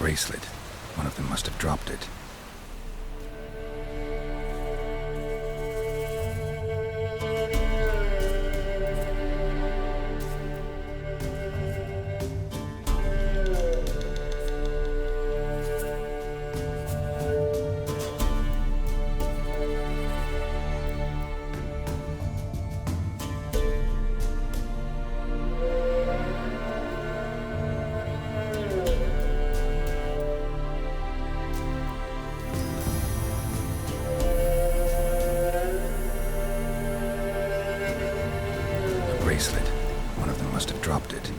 bracelet. One of them must have dropped it. Bracelet. One of them must have dropped it.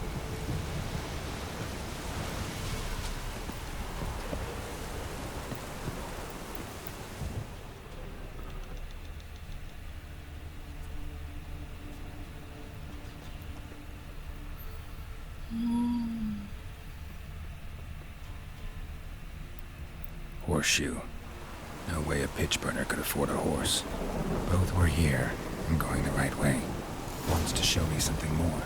Horseshoe. No way a pitch burner could afford a horse. Both were here and going the right way. Wants to show me something more.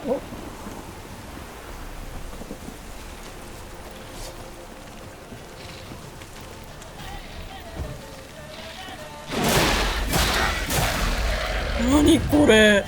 Oh. Naniこれ?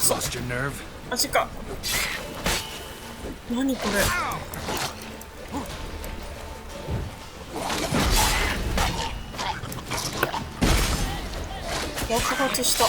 Lost your nerve? マジか。何これ。爆発した。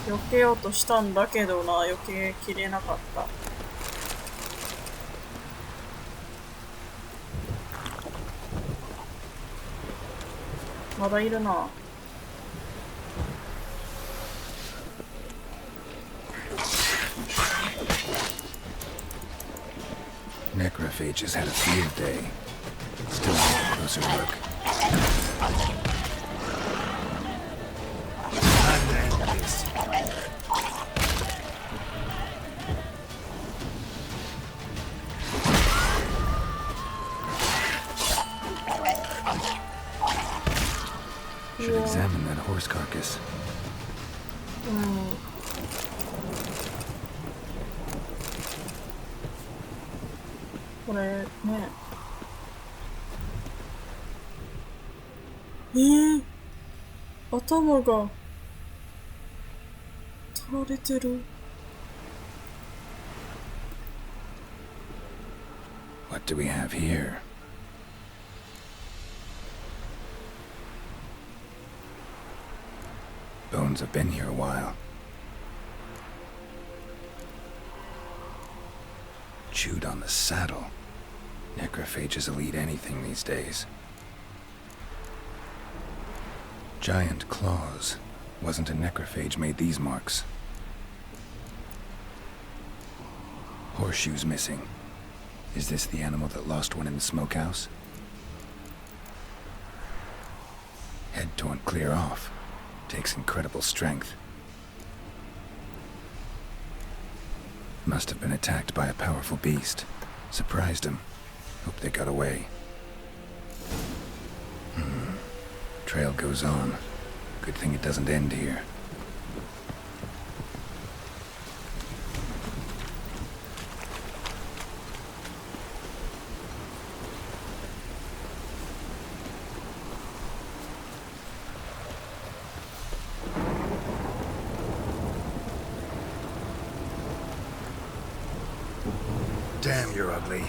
避けようとしたんだけどな、避けきれなかった。まだいるな。Necrophages had a field day. Still need a closer look. Should examine that horse carcass. これね。頭が取られてる。What do we have here? Bones have been here a while. Chewed on the saddle. Necrophages will eat anything these days. Giant claws. Wasn't a necrophage made these marks. Horseshoes missing. Is this the animal that lost one in the smokehouse? Head torn clear off. Takes incredible strength. Must have been attacked by a powerful beast. Surprised him. Hope they got away. Trail goes on. Good thing it doesn't end here. You're ugly.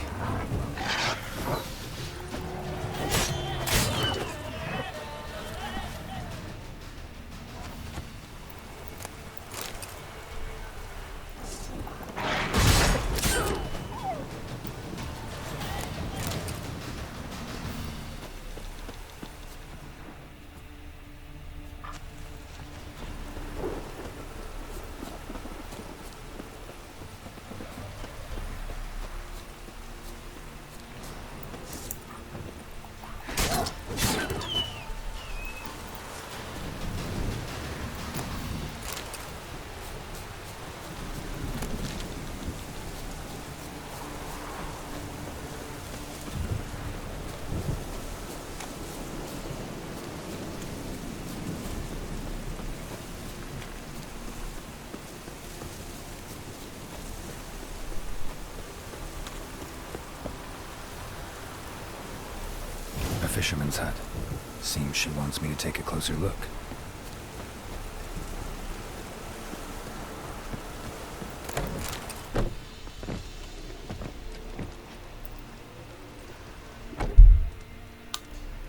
Fisherman's hut. Seems she wants me to take a closer look.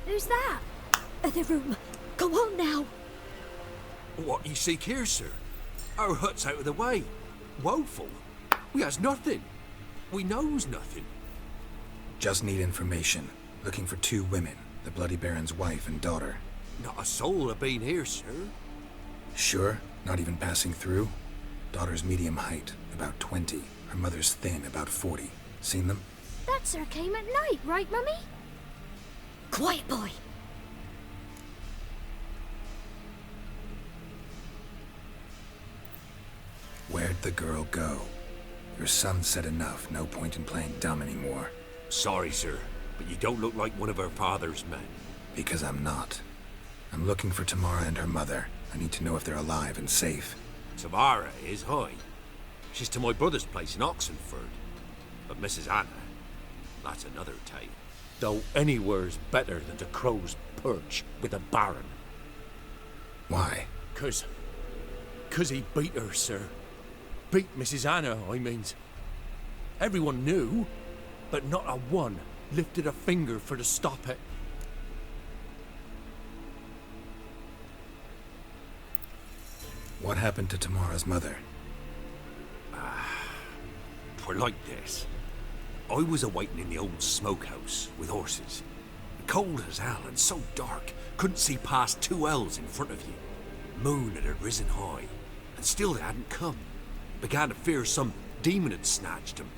Who's that? The room. Come on now. What you seek here, sir? Our hut's out of the way. Woeful. We has nothing. We knows nothing. Just need information. Looking for 2 women, the Bloody Baron's wife and daughter. Not a soul have been here, sir. Sure? Not even passing through? Daughter's medium height, about 20. Her mother's thin, about 40. Seen them? That sir came at night, right, Mummy? Quiet, boy. Where'd the girl go? Your son said enough, no point in playing dumb anymore. Sorry, sir, but you don't look like one of her father's men. Because I'm not. I'm looking for Tamara and her mother. I need to know if they're alive and safe. Tamara is high. She's to my brother's place in Oxenford. But Mrs. Anna, that's another tale. Though anywhere's better than the Crow's Perch with a baron. Why? 'Cause he beat her, sir. Beat Mrs. Anna, I means. Everyone knew, but not a one lifted a finger for to stop it. What happened to Tamara's mother? 'Twere like this. I was awaiting in the old smokehouse with horses. Cold as hell and so dark, couldn't see past 2 ells in front of you. Moon had risen high, and still they hadn't come. Began to fear some demon had snatched them.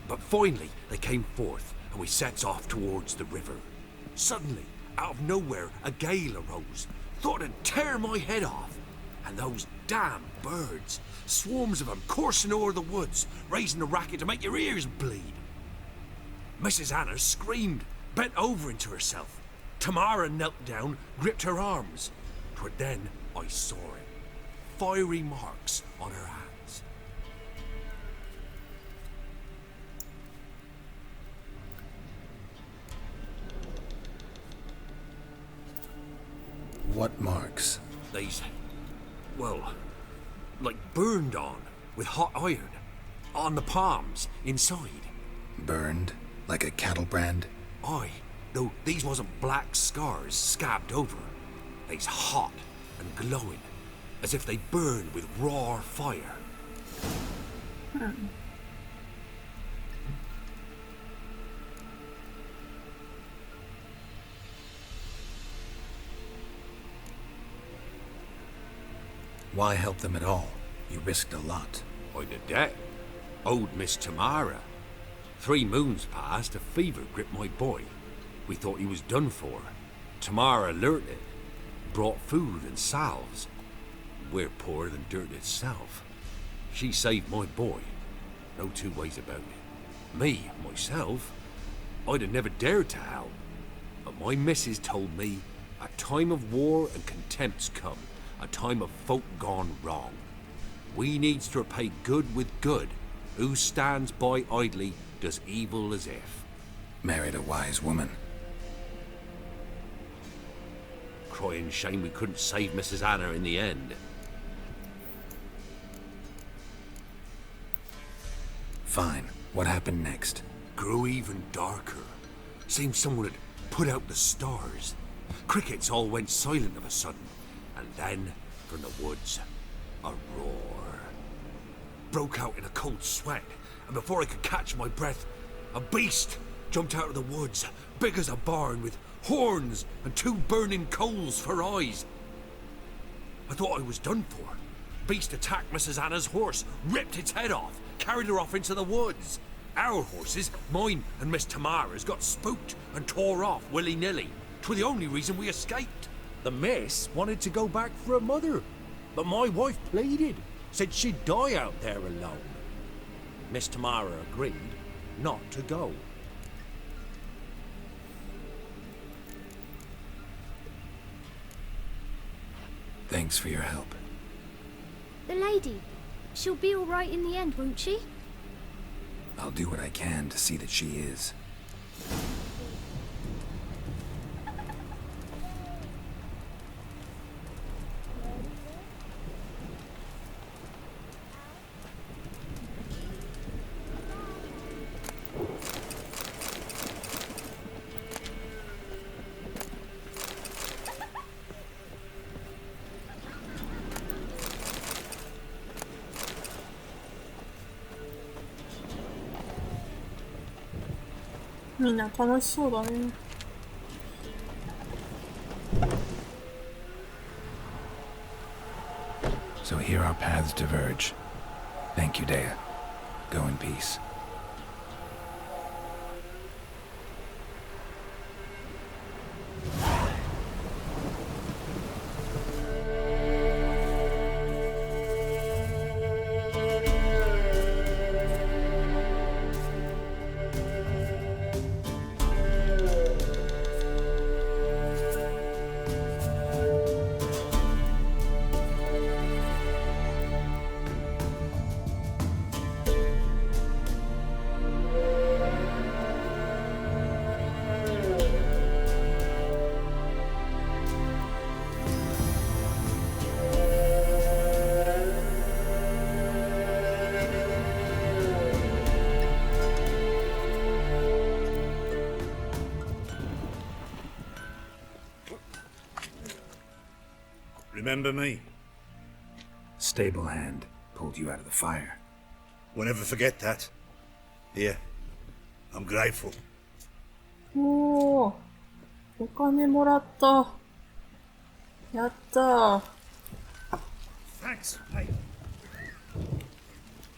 But finally they came forth, and we sets off towards the river. Suddenly, out of nowhere, a gale arose. Thought it'd tear my head off. And those damn birds, swarms of them coursing o'er the woods, raising a racket to make your ears bleed. Mrs. Anna screamed, bent over into herself. Tamara knelt down, gripped her arms. 'Twere then I saw it. Fiery marks on her hands. What marks? These, well, like burned on with hot iron. On the palms, inside. Burned? Like a cattle brand? Aye, though these wasn't black scars scabbed over. They's hot and glowing, as if they burned with raw fire. Why help them at all? You risked a lot. I'd a debt. Owed Miss Tamara. 3 moons passed, a fever gripped my boy. We thought he was done for. Tamara learnt it. Brought food and salves. We're poorer than dirt itself. She saved my boy. No 2 ways about it. Me, myself, I'd have never dared to help. But my missus told me a time of war and contempt's come. A time of folk gone wrong. We needs to repay good with good. Who stands by idly does evil as if. Married a wise woman. Crying shame we couldn't save Mrs. Anna in the end. Fine. What happened next? grew even darker. Seemed someone had put out the stars. Crickets all went silent of a sudden, and then, from the woods, a roar. Broke out in a cold sweat, and before I could catch my breath, a beast jumped out of the woods, big as a barn, with horns and 2 burning coals for eyes. I thought I was done for. Beast attacked Mrs. Anna's horse, ripped its head off, carried her off into the woods. Our horses, mine and Miss Tamara's, got spooked and tore off willy-nilly. 'Twas the only reason we escaped. The miss wanted to go back for her mother, but my wife pleaded, said she'd die out there alone. Miss Tamara agreed not to go. Thanks for your help. The lady. She'll be all right in the end, won't she? I'll do what I can to see that she is.みんな楽しそうだね。So here our paths diverge. Thank you, Dea. Go in peace. Remember me? Stable hand pulled you out of the fire. We'll never forget that. Here, I'm grateful. おー、お金もらった。やったー。Thanks, mate.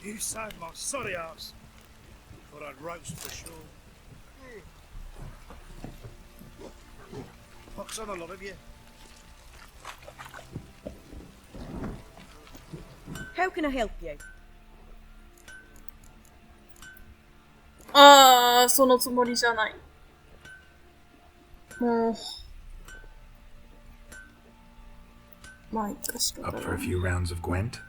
You saved my sorry ass. Thought I'd roast for sure. Pox on a lot of you. How can I help you? あー、そのつもりじゃない。もう。まあ、いっかしか Up for a few rounds of Gwent?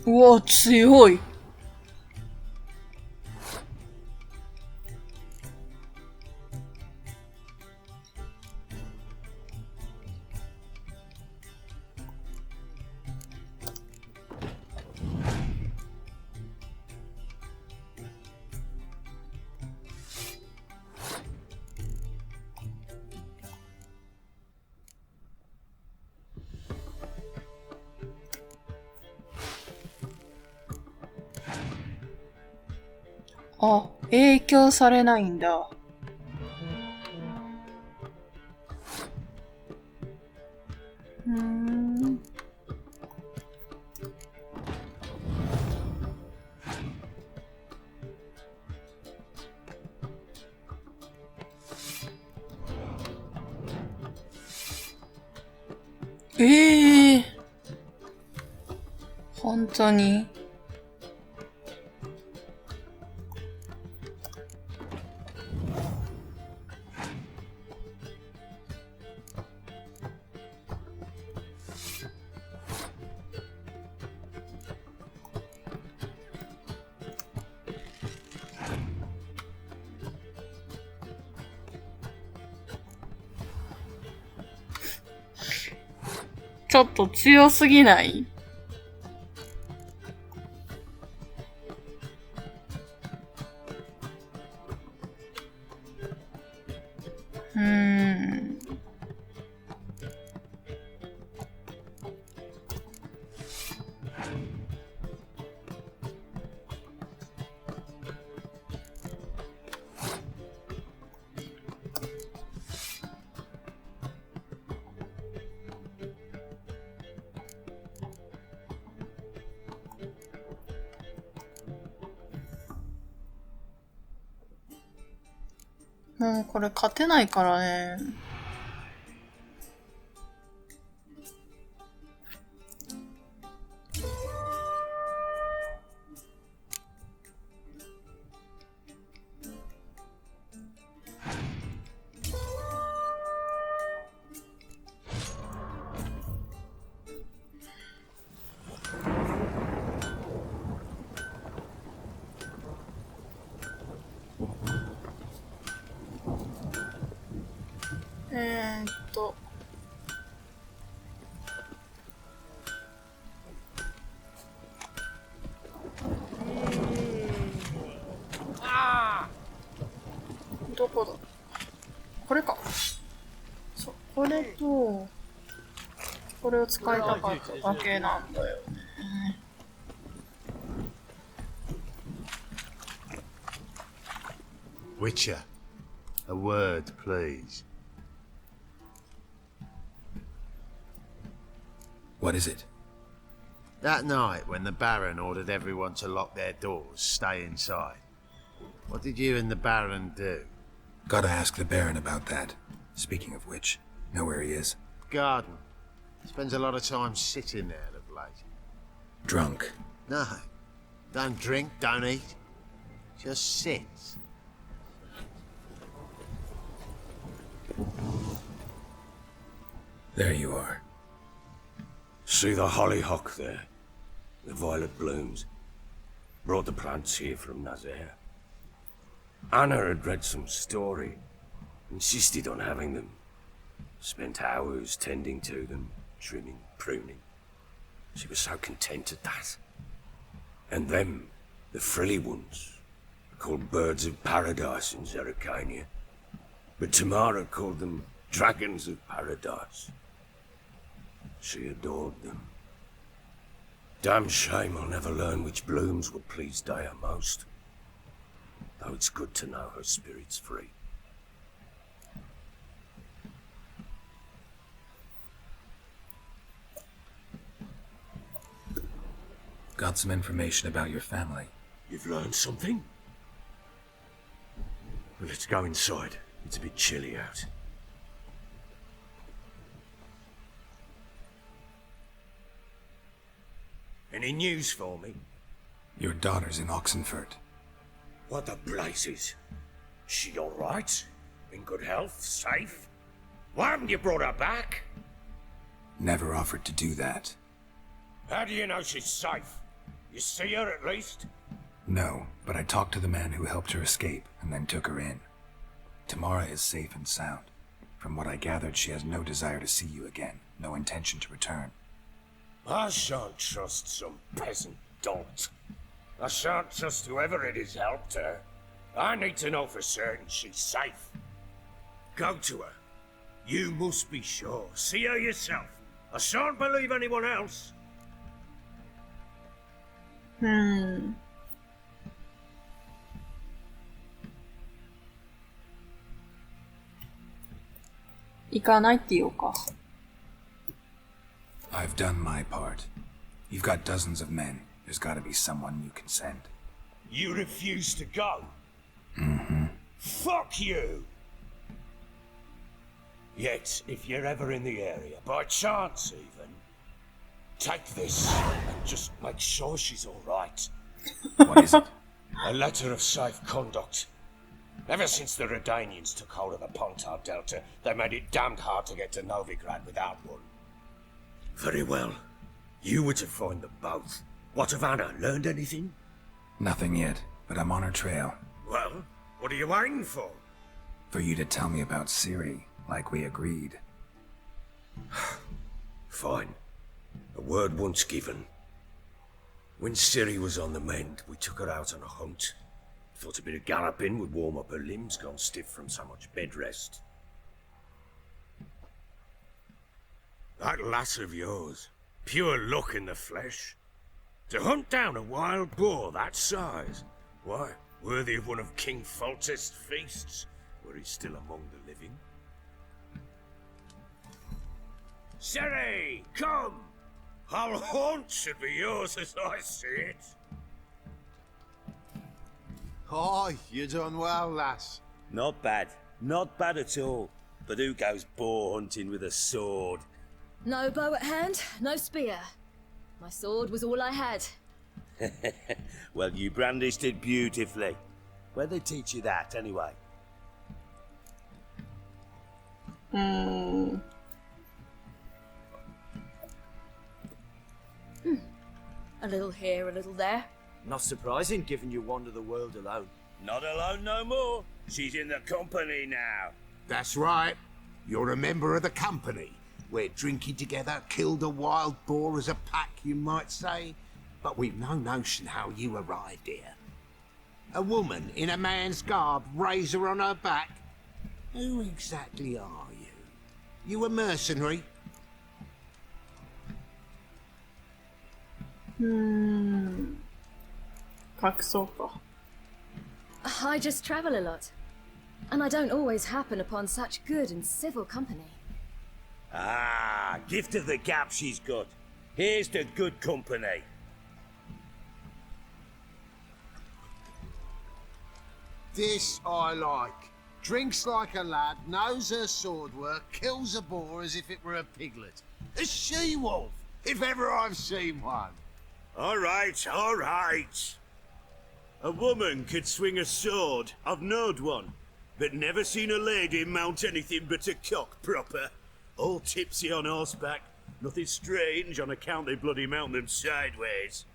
うわ、強い。あ、影響されないんだ。ええ、本当に。ちょっと強すぎない？もうこれ勝てないからね。えーっと。どこだ？これか。そう、これと、これを使いたかっただけなんだよね。Witcher, a word, please. What is it? That night when the Baron ordered everyone to lock their doors, stay inside. What did you and the Baron do? Gotta ask the Baron about that. Speaking of which, know where he is? Garden. Spends a lot of time sitting there of late. Drunk. No. Don't drink, don't eat. Just sits. There you are. See the hollyhock there? The violet blooms. Brought the plants here from Nazaire. Anna had read some story. Insisted on having them. Spent hours tending to them, trimming, pruning. She was so content at that. And them, the frilly ones, called birds of paradise in Zerrikania. But Tamara called them dragons of paradise. She adored them. Damn shame I'll never learn which blooms would please Dea most. Though it's good to know her spirit's free. Got some information about your family. You've learned something? Well, let's go inside. It's a bit chilly out. Any news for me? Your daughter's in Oxenfurt. What the blazes? She all right? In good health? Safe? Why haven't you brought her back? Never offered to do that. How do you know she's safe? You see her at least? No, but I talked to the man who helped her escape and then took her in. Tamara is safe and sound. From what I gathered, she has no desire to see you again, no intention to return. I shan't trust some peasant dolt. I shan't trust whoever it is helped her. I need to know for certain she's safe. Go to her. You must be sure. See her yourself. I shan't believe anyone else. 行かないって言おうか。I've done my part. You've got dozens of men. There's gotta be someone you can send. You refuse to go? Mm-hmm. Fuck you! Yet, if you're ever in the area, by chance even, take this and just make sure she's all right. What is it? A letter of safe conduct. Ever since the Redanians took hold of the Pontar Delta, they made it damned hard to get to Novigrad without one. Very well. You were to find them both. What of Anna? Learned anything? Nothing yet, but I'm on her trail. Well, what are you waiting for? For you to tell me about Ciri, like we agreed. Fine. A word once given. When Ciri was on the mend, we took her out on a hunt. Thought a bit of galloping would warm up her limbs, gone stiff from so much bed rest. That lass of yours, pure luck in the flesh. To hunt down a wild boar that size, why, worthy of one of King Foltest's feasts, were he still among the living. Ciri, come! Our haunt should be yours as I see it. Oh, you done well, lass. Not bad. Not bad at all. But who goes boar hunting with a sword? No bow at hand, no spear. My sword was all I had. Well, you brandished it beautifully. Where'd they teach you that, anyway? A little here, a little there. Not surprising, given you wander the world alone. Not alone no more. She's in the company now. That's right. You're a member of the company. We're drinking together, killed a wild boar as a pack, you might say. But we've no notion how you arrived here. A woman in a man's garb, razor on her back. Who exactly are you? You a mercenary? I just travel a lot. And I don't always happen upon such good and civil company. Ah, gift of the gab she's got. Here's the good company. This I like. Drinks like a lad, knows her sword work, kills a boar as if it were a piglet. A she-wolf, if ever I've seen one. All right, all right. A woman could swing a sword. I've knowed one. But never seen a lady mount anything but a cock proper. All tipsy on horseback. Nothing strange on account they bloody mount them sideways.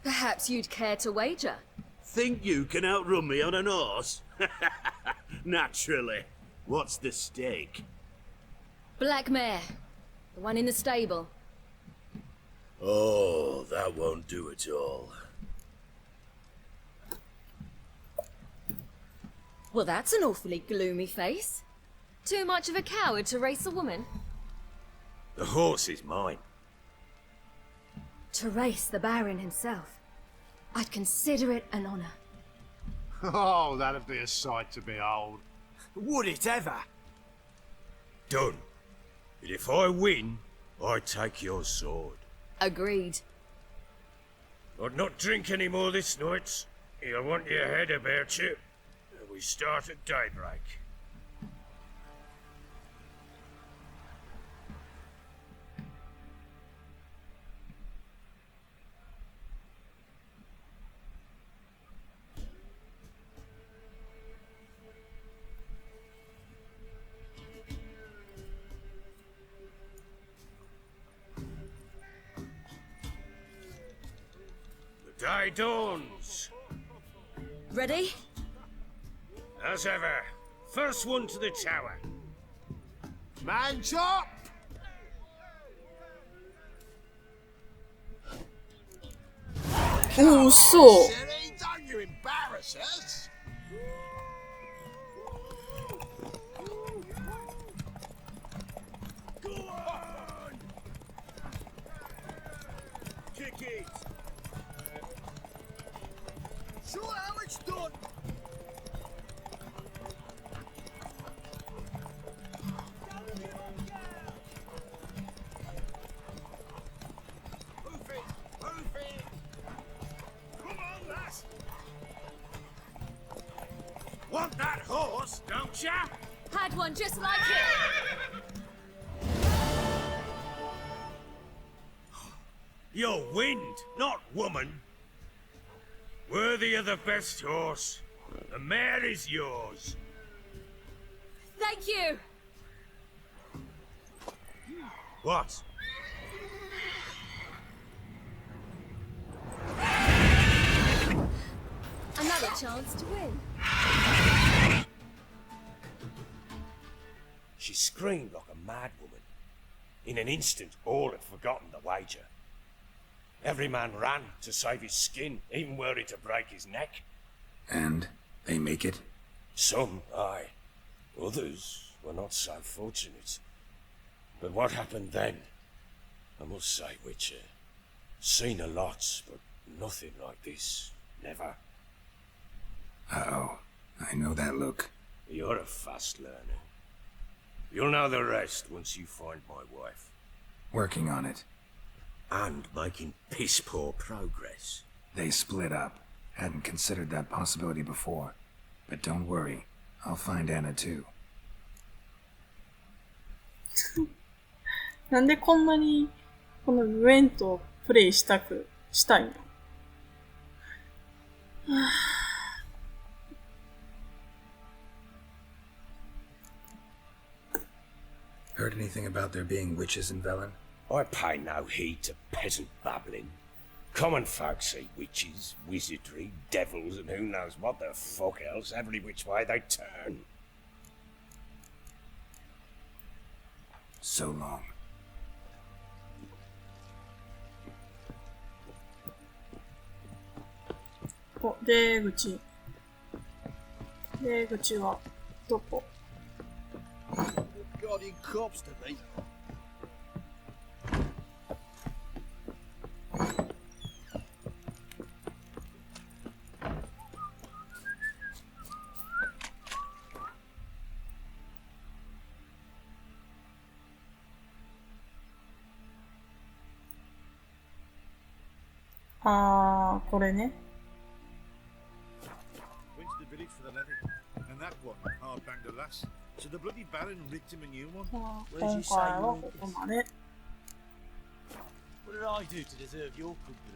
Perhaps you'd care to wager? Think you can outrun me on an horse? Naturally. What's the stake? Black mare. The one in the stable. Oh, that won't do at all. Well, that's an awfully gloomy face. Too much of a coward to race a woman? The horse is mine. To race the Baron himself. I'd consider it an honor. Oh, that'd be a sight to behold. Would it ever? Done. But if I win, I take your sword. Agreed. I'd not drink any more this night. You'll want your head about you. We start at daybreak. The day dawns. Ready? As ever, first one to the tower. Man chop! so. Silly, don't you embarrass us! Go on! Kick it! Show how it's done! Want that horse, don't ya? Had had one just like it! You're wind, not woman. Worthy of the best horse. The mare is yours. Thank you! What? Another chance to win. She screamed like a mad woman. In an instant, all had forgotten the wager. Every man ran to save his skin, even were it to break his neck. And they make it? Some, aye. Others were not so fortunate. But what happened then? I must say, Witcher, seen a lot, but nothing like this. Never. Uh-oh. I know that look. You're a fast learner. You'll know the rest once you find my wife. Working on it. And making piss-poor progress. They split up. Hadn't considered that possibility before. But don't worry. I'll find Anna too. なんでこんなにこのウェントをプレイしたいの？はぁ Heard anything about there being witches in Velen? I pay no heed to peasant babbling. Common folk see witches, wizardry, devils, and who knows what the fuck else every which way they turn. So long. Oh, 出口。出口はどこ？ Guardian corpse to me. あー、これね。 Went to the village for the levy, and that one hard banged a lass. So the bloody Baron rigged him a new one. まあ Where'd 今 you 回 say は you ここまで。 What did I do to deserve your company?